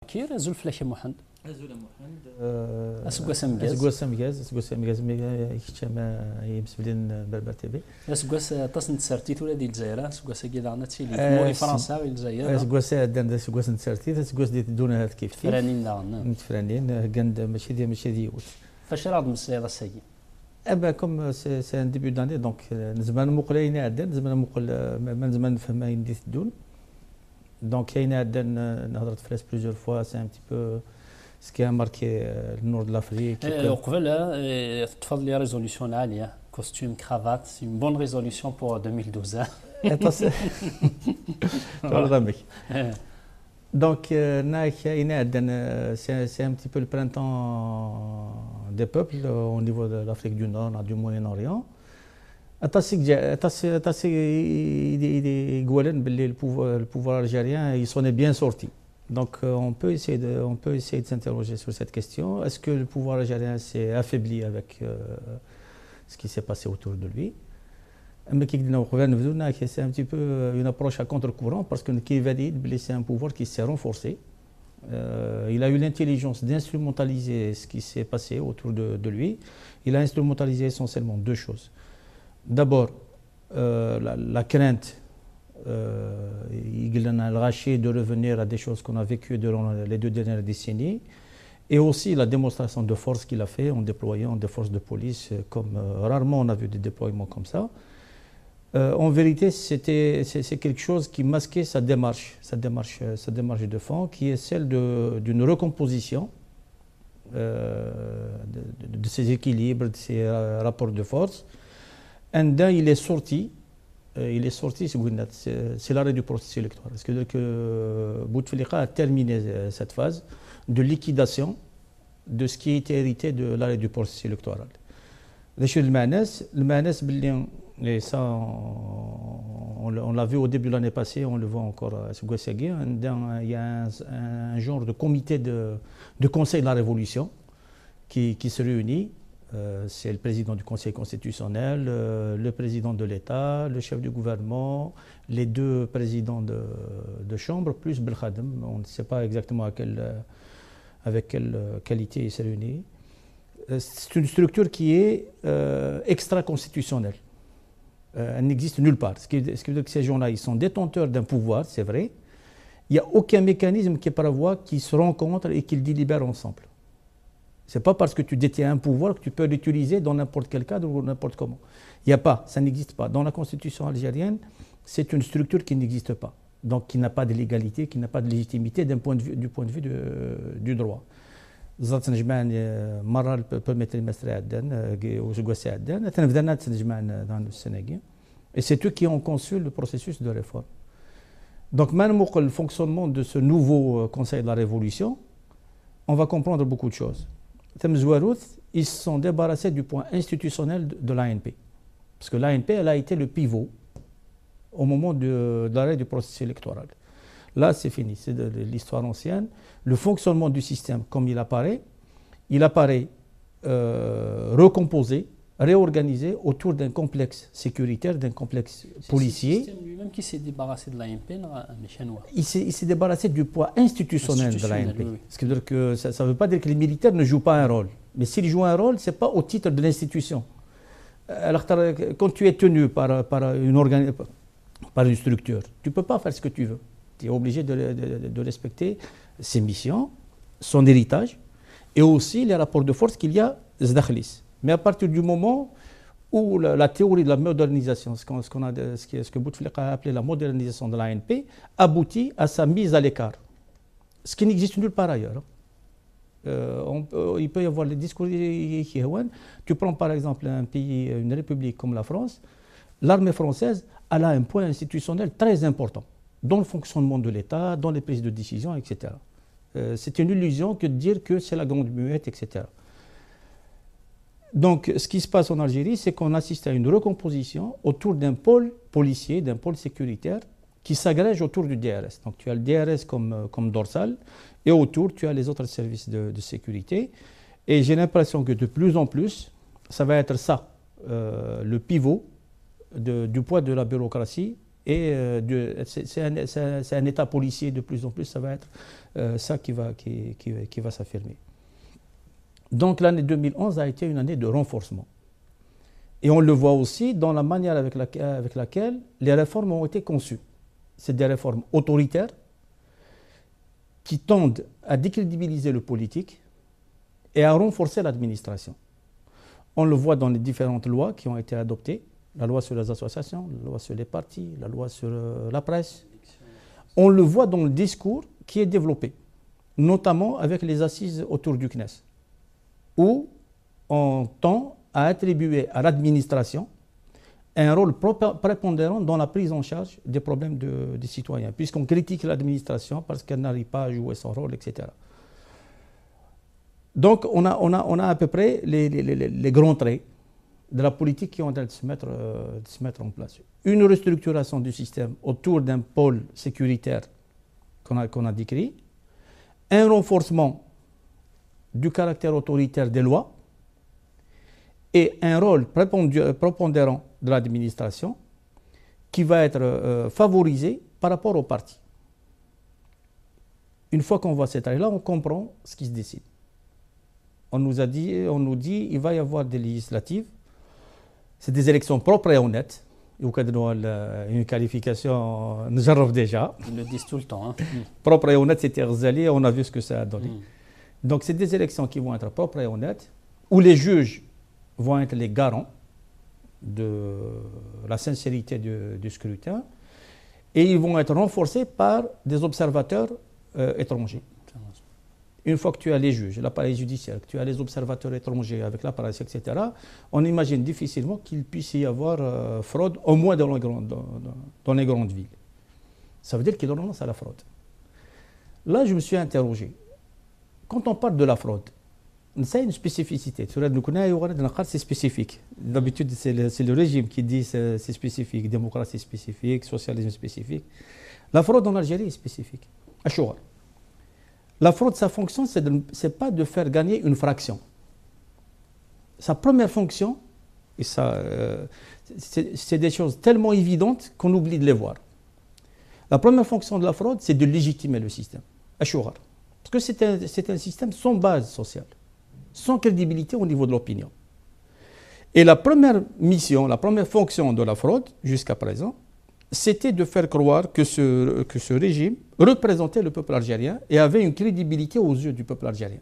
كير زول فلاكي محمد زول محمد اسكواس مجاز اسكواس مجاز كما يمسبلين بربر تي في اسكواس تصن تسرتيت ولا ديال الجزائر اسكواس كي عندنا تيلي موري فرنسا ولا الجزائر اسكواس عندنا اسكواس تسرتيت اسكواس ديال دونا هاد كيف فرانين داغنا متفرانين كاند ماشي ديال فاش راه مسير الساكي ابا كوم سي ان ديبي داني دونك زمان مقلين عندنا زمان مقل من زمان نفهم ما يندي الدون دونك كاين عندنا نهضرت فلاس بليزيور فوا سي ان تي بو سكي ماركي النور دو لافريك وقبل تفضل لي ريزوليسيون عاليه كوستيم كرافات سي اون بون ريزوليسيون بور 2012 تفضل Donc, c'est un petit peu le printemps des peuples au niveau de l'Afrique du Nord, du Moyen-Orient. Le pouvoir algérien, il s'en est bien sorti. Donc, on peut essayer de s'interroger sur cette question. Est-ce que le pouvoir algérien s'est affaibli avec ce qui s'est passé autour de lui? Mais c'est un petit peu une approche à contre-courant parce que c'est un pouvoir qui s'est renforcé. Il a eu l'intelligence d'instrumentaliser ce qui s'est passé autour de lui. Il a instrumentalisé essentiellement deux choses. D'abord, la crainte, le rachet de revenir à des choses qu'on a vécues durant les 2 dernières décennies. Et aussi la démonstration de force qu'il a fait en déployant des forces de police comme rarement on a vu des déploiements comme ça. En vérité, c'est quelque chose qui masquait sa démarche de fond, qui est celle d'une recomposition de ses équilibres, de ses rapports de force. Et il est sorti, c'est l'arrêt du processus électoral. C'est-à-dire que Bouteflika a terminé cette phase de liquidation de ce qui était hérité de l'arrêt du processus électoral. Et ça, on l'a vu au début de l'année passée, on le voit encore à Seguesegui. Il y a un genre de comité de conseil de la révolution qui se réunit. C'est le président du conseil constitutionnel, le président de l'État, le chef du gouvernement, les 2 présidents de chambre, plus Belkhadem. On ne sait pas exactement avec quelle qualité il s'est réuni. C'est une structure qui est extra-constitutionnelle. Elle n'existe nulle part. Ce qui veut dire que ces gens-là, ils sont détenteurs d'un pouvoir, c'est vrai. Il n'y a aucun mécanisme qui prévoit qu'ils se rencontrent et qu'ils délibèrent ensemble. Ce n'est pas parce que tu détiens un pouvoir que tu peux l'utiliser dans n'importe quel cadre ou n'importe comment. Il n'y a pas, ça n'existe pas. Dans la constitution algérienne, c'est une structure qui n'existe pas. Donc qui n'a pas de légalité, qui n'a pas de légitimité du point de vue du droit. زرت نجمان مره البرميتري ماستر عدن وجواسي عدن تنبدانا تنجمان dans le Sénégal et c'est eux qui ont conçu le processus de réforme. Donc même le fonctionnement de ce nouveau conseil de la révolution, on va comprendre beaucoup de choses. Ils se sont débarrassés du point institutionnel de l'ANP parce que l'ANP elle a été le pivot au moment de l'arrêt du processus électoral. Là, c'est fini, c'est de l'histoire ancienne. Le fonctionnement du système, comme il apparaît recomposé, réorganisé autour d'un complexe sécuritaire, d'un complexe policier. C'est le système lui-même qui s'est débarrassé de l'ANP, il s'est débarrassé du poids institutionnel de l'ANP. Oui. Ce qui veut dire que ça ne veut pas dire que les militaires ne jouent pas un rôle. Mais s'ils jouent un rôle, ce n'est pas au titre de l'institution. Alors, quand tu es tenu par une structure, tu ne peux pas faire ce que tu veux. Tu es obligé de respecter ses missions, son héritage, et aussi les rapports de force qu'il y a Zdakhlis. Mais à partir du moment où la théorie de la modernisation, ce que Bouteflika a appelé la modernisation de l'ANP, aboutit à sa mise à l'écart, ce qui n'existe nulle part ailleurs. Il peut y avoir les discours qui tu prends par exemple un pays, une république comme la France, l'armée française elle a un point institutionnel très important dans le fonctionnement de l'État, dans les prises de décision, etc. C'est une illusion que de dire que c'est la grande muette, etc. Donc, ce qui se passe en Algérie, c'est qu'on assiste à une recomposition autour d'un pôle policier, d'un pôle sécuritaire, qui s'agrège autour du DRS. Donc, tu as le DRS comme dorsal, et autour, tu as les autres services de sécurité. Et j'ai l'impression que de plus en plus, ça va être ça, le pivot du poids de la bureaucratie et c'est un État policier de plus en plus, ça va être ça qui va s'affirmer. Donc l'année 2011 a été une année de renforcement. Et on le voit aussi dans la manière avec laquelle les réformes ont été conçues. C'est des réformes autoritaires qui tendent à décrédibiliser le politique et à renforcer l'administration. On le voit dans les différentes lois qui ont été adoptées, la loi sur les associations, la loi sur les partis, la loi sur la presse. On le voit dans le discours qui est développé, notamment avec les assises autour du CNES, où on tend à attribuer à l'administration un rôle prépondérant dans la prise en charge des problèmes des citoyens, puisqu'on critique l'administration parce qu'elle n'arrive pas à jouer son rôle, etc. Donc on a à peu près les grands traits de la politique qui ont de se mettre en place. Une restructuration du système autour d'un pôle sécuritaire qu'on a décrit, un renforcement du caractère autoritaire des lois et un rôle prépondérant de l'administration qui va être favorisé par rapport aux partis. Une fois qu'on voit cet état-là, on comprend ce qui se décide. On nous dit qu'il va y avoir des législatives. C'est des élections propres et honnêtes. Une qualification, nous arrive déjà. Ils le disent tout le temps. Hein. Propre et honnête, c'était Rzali, on a vu ce que ça a donné. Donc, c'est des élections qui vont être propres et honnêtes, où les juges vont être les garants de la sincérité du scrutin, et ils vont être renforcés par des observateurs étrangers. Une fois que tu as les juges, l'appareil judiciaire, que tu as les observateurs étrangers avec l'appareil, etc., on imagine difficilement qu'il puisse y avoir fraude, au moins dans les grandes villes. Ça veut dire qu'il renonce à la fraude. Là, je me suis interrogé. Quand on parle de la fraude, c'est une spécificité. C'est spécifique. D'habitude, c'est le régime qui dit c'est spécifique, démocratie spécifique, socialisme spécifique. La fraude en Algérie est spécifique. La fraude, sa fonction, ce n'est pas de faire gagner une fraction. Sa première fonction, et ça, c'est des choses tellement évidentes qu'on oublie de les voir. La première fonction de la fraude, c'est de légitimer le système. Parce que c'est un système sans base sociale, sans crédibilité au niveau de l'opinion. Et la première mission, la première fonction de la fraude, jusqu'à présent, c'était de faire croire que ce régime représentait le peuple algérien et avait une crédibilité aux yeux du peuple algérien.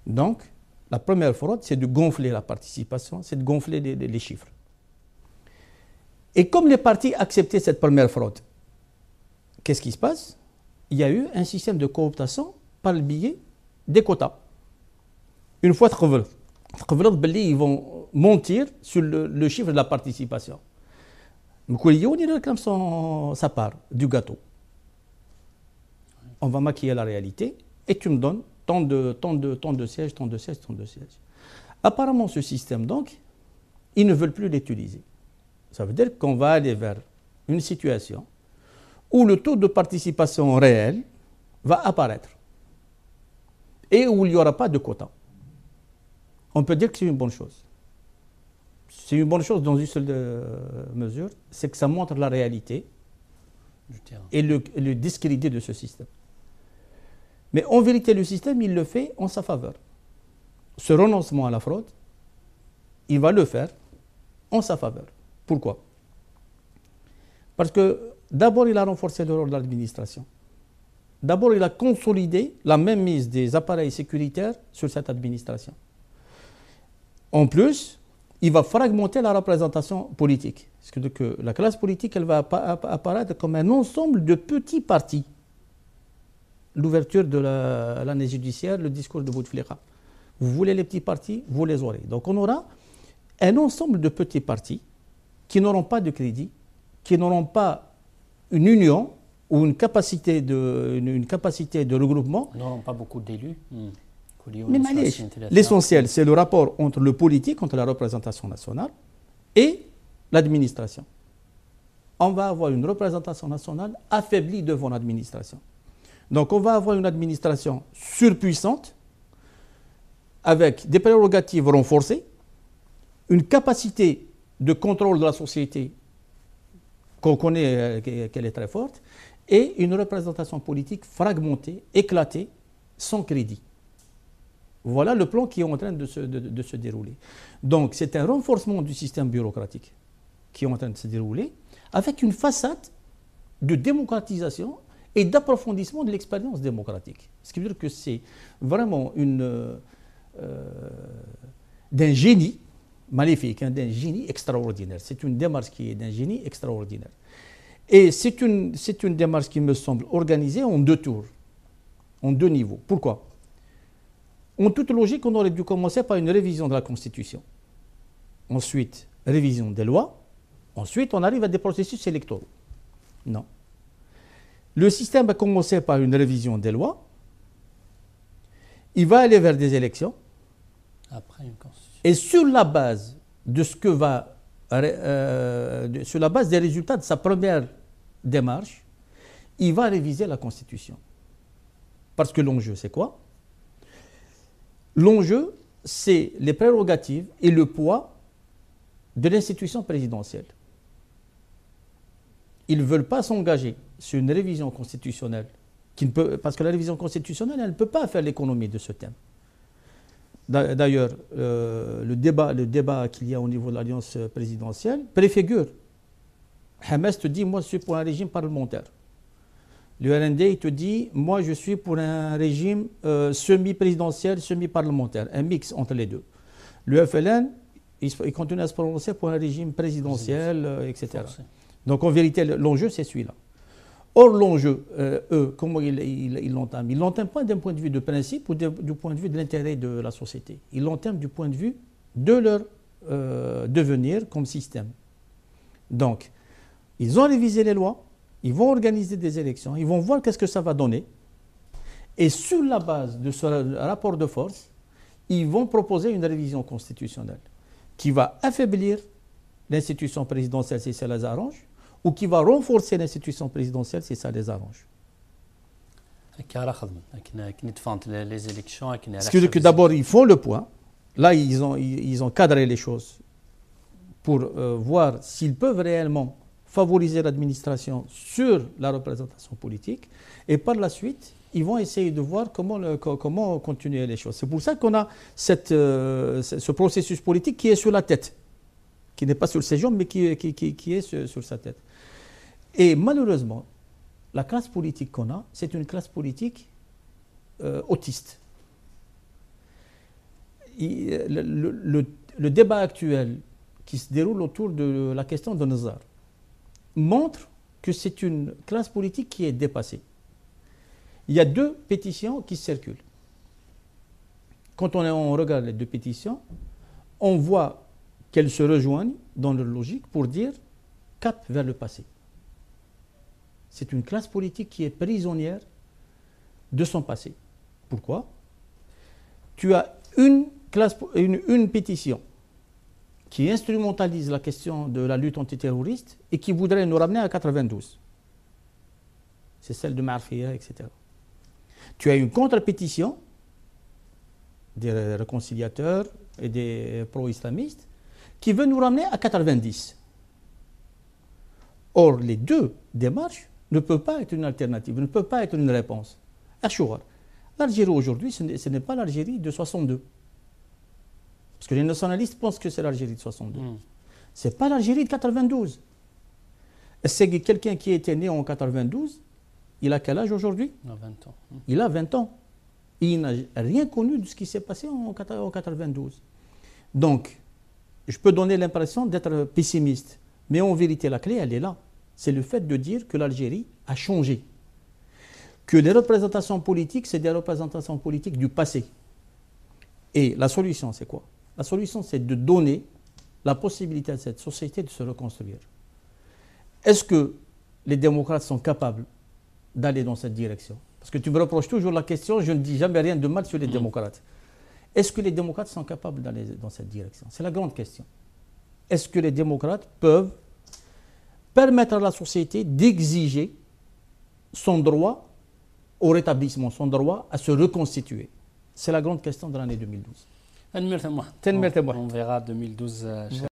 Donc, la première fraude, c'est de gonfler la participation, c'est de gonfler les chiffres. Et comme les partis acceptaient cette première fraude, qu'est-ce qui se passe? Il y a eu un système de cooptation par le biais des quotas. Une fois ils vont mentir sur le chiffre de la participation. Il réclame sa part du gâteau. On va maquiller la réalité et tu me donnes tant de sièges. Apparemment, ce système, donc, ils ne veulent plus l'utiliser. Ça veut dire qu'on va aller vers une situation où le taux de participation réel va apparaître et où il n'y aura pas de quota. On peut dire que c'est une bonne chose. C'est une bonne chose dans une seule mesure, c'est que ça montre la réalité et le discrédit de ce système. Mais en vérité, le système, il le fait en sa faveur. Ce renoncement à la fraude, il va le faire en sa faveur. Pourquoi? Parce que d'abord, il a renforcé le rôle de l'administration. D'abord, il a consolidé la mainmise des appareils sécuritaires sur cette administration. En plus, il va fragmenter la représentation politique. C'est-à-dire que la classe politique, elle va apparaître comme un ensemble de petits partis. L'ouverture de l'année judiciaire, le discours de Bouteflika. Vous voulez les petits partis, vous les aurez. Donc on aura un ensemble de petits partis qui n'auront pas de crédit, qui n'auront pas une union ou une capacité de regroupement. Ils n'auront pas beaucoup d'élus. Mais l'essentiel, c'est le rapport entre le politique, entre la représentation nationale et l'administration. On va avoir une représentation nationale affaiblie devant l'administration. Donc on va avoir une administration surpuissante, avec des prérogatives renforcées, une capacité de contrôle de la société qu'on connaît, qu'elle est très forte, et une représentation politique fragmentée, éclatée, sans crédit. Voilà le plan qui est en train de se dérouler. Donc c'est un renforcement du système bureaucratique qui est en train de se dérouler, avec une façade de démocratisation et d'approfondissement de l'expérience démocratique. Ce qui veut dire que c'est vraiment d'un génie maléfique, hein, d'un génie extraordinaire. C'est une démarche qui est d'un génie extraordinaire. Et c'est une démarche qui me semble organisée en 2 tours, en 2 niveaux. Pourquoi? En toute logique, on aurait dû commencer par une révision de la Constitution. Ensuite, révision des lois. Ensuite, on arrive à des processus électoraux. Non. Le système a commencé par une révision des lois. Il va aller vers des élections. Après une constitution. Et sur la base de ce que sur la base des résultats de sa première démarche, il va réviser la Constitution. Parce que l'enjeu, c'est quoi? L'enjeu, c'est les prérogatives et le poids de l'institution présidentielle. Ils ne veulent pas s'engager sur une révision constitutionnelle, parce que la révision constitutionnelle, elle ne peut pas faire l'économie de ce thème. D'ailleurs, le débat qu'il y a au niveau de l'alliance présidentielle préfigure. Hamas te dit, moi je suis pour un régime parlementaire. Le RND, il te dit, moi je suis pour un régime semi-présidentiel, semi-parlementaire, un mix entre les deux. Le FLN, il continue à se prononcer pour un régime présidentiel, etc. Forcé. Donc en vérité, l'enjeu, c'est celui-là. Or, l'enjeu, eux, comment ils l'entament? Ils ne l'entament pas d'un point de vue de principe ou du point de vue de l'intérêt de la société. Ils l'entament du point de vue de leur devenir comme système. Donc, ils ont révisé les lois, ils vont organiser des élections, ils vont voir qu'est-ce que ça va donner. Et sur la base de ce rapport de force, ils vont proposer une révision constitutionnelle qui va affaiblir l'institution présidentielle si ça les arrange, ou qui va renforcer l'institution présidentielle si ça les arrange. Les élections. Ce qui veut dire que d'abord, ils font le point. Là, ils ont cadré les choses pour voir s'ils peuvent réellement favoriser l'administration sur la représentation politique. Et par la suite, ils vont essayer de voir comment continuer les choses. C'est pour ça qu'on a ce processus politique qui est sur la tête, qui n'est pas sur ses jambes, mais qui est sur sa tête. Et malheureusement, la classe politique qu'on a, c'est une classe politique autiste. Le débat actuel qui se déroule autour de la question de Nizar montre que c'est une classe politique qui est dépassée. Il y a 2 pétitions qui circulent. Quand on regarde les 2 pétitions, on voit qu'elles se rejoignent dans leur logique pour dire cap vers le passé. C'est une classe politique qui est prisonnière de son passé. Pourquoi? Tu as une pétition qui instrumentalise la question de la lutte antiterroriste et qui voudrait nous ramener à 92. C'est celle de Marfia, etc. Tu as une contre-pétition des réconciliateurs et des pro-islamistes qui veut nous ramener à 90. Or, les 2 démarches ne peuvent pas être une alternative, ne peuvent pas être une réponse. L'Algérie aujourd'hui, ce n'est pas l'Algérie de 62. Parce que les nationalistes pensent que c'est l'Algérie de 62. Ce n'est pas l'Algérie de 92. C'est quelqu'un qui était né en 92, il a quel âge aujourd'hui? 20 ans. Il a 20 ans. Il n'a rien connu de ce qui s'est passé en 92. Donc, je peux donner l'impression d'être pessimiste. Mais en vérité, la clé, elle est là. C'est le fait de dire que l'Algérie a changé. Que les représentations politiques, c'est des représentations politiques du passé. Et la solution, c'est quoi? La solution, c'est de donner la possibilité à cette société de se reconstruire. Est-ce que les démocrates sont capables d'aller dans cette direction? Parce que tu me reproches toujours la question, je ne dis jamais rien de mal sur les démocrates. Est-ce que les démocrates sont capables d'aller dans cette direction? C'est la grande question. Est-ce que les démocrates peuvent permettre à la société d'exiger son droit au rétablissement, son droit à se reconstituer? C'est la grande question de l'année 2012. On verra 2012.